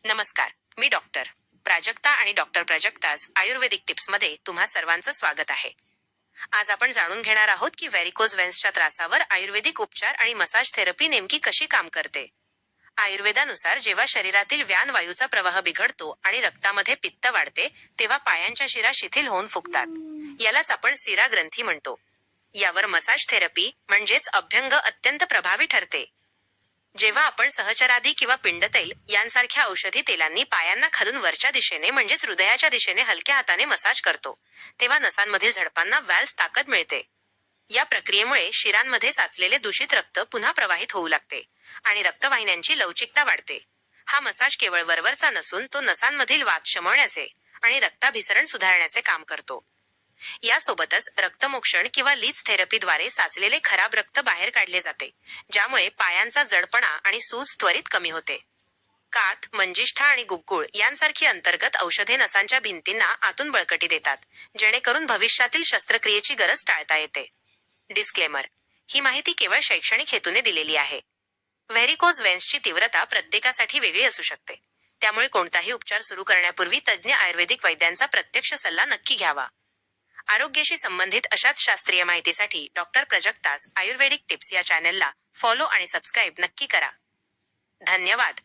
नमस्कार, मी डॉक्टर प्राजक्ता आणि डॉक्टर प्राजक्तास आयुर्वेदिक टिप्समध्ये तुम्हा सर्वांचं स्वागत आहे. आज आपण जाणून घेणार आहोत की व्हेरिकोज व्हेन्सच्या त्रासावर आयुर्वेदिक उपचार आणि मसाज थेरपी नेमकी कशी काम करते. आयुर्वेदानुसार जेव्हा शरीरातील व्यान वायूचा प्रवाह बिघडतो आणि रक्तामध्ये पित्त वाढते, तेव्हा पायांच्या शिरा शिथिल होऊन फुगतात. यालाच आपण शिरा ग्रंथी म्हणतो. यावर मसाज थेरपी म्हणजेच अभ्यंग अत्यंत प्रभावी ठरते. जेव्हा आपण सहचरादी किंवा पिंडतैल यांसारख्या औषधी तेलांनी पायांना खालून वरच्या दिशेने म्हणजेच हृदयाच्या दिशेने हलक्या हाताने मसाज करतो, तेव्हा नसांमधील झडपांना व्हॅल्व्स ताकद मिळते. या प्रक्रियेमुळे शिरांमध्ये साचलेले दूषित रक्त पुन्हा प्रवाहित होऊ लागते आणि रक्तवाहिन्यांची लवचिकता वाढते. हा मसाज केवळ वरवरचा नसून तो नसांमधील वात शमवण्याचे आणि रक्ताभिसरण सुधारण्याचे काम करतो. यासोबतच रक्तमोक्षण किंवा लीच थेरपीद्वारे साचलेले खराब रक्त बाहेर काढले जाते, ज्यामुळे पायांचा जडपणा आणि सूज त्वरित कमी होते. काथ, मंजिष्ठा आणि गुग्गुळ यांसारखी अंतर्गत औषधे नसांच्या भिंतींना आतून बळकटी देतात, जेणेकरून भविष्यातील शस्त्रक्रियेची गरज टाळता येते. डिस्क्लेमर: ही माहिती केवळ शैक्षणिक हेतूने दिलेली आहे. व्हेरिकोज व्हेन्सची तीव्रता प्रत्येकासाठी वेगळी असू शकते, त्यामुळे कोणताही उपचार सुरू करण्यापूर्वी तज्ज्ञ आयुर्वेदिक वैद्यांचा प्रत्यक्ष सल्ला नक्की घ्यावा. आरोग्याशी संबंधित अशाच शास्त्रीय माहितीसाठी डॉक्टर प्राजक्तास आयुर्वेदिक टिप्स या चॅनलला फॉलो आणि सबस्क्राईब नक्की करा. धन्यवाद.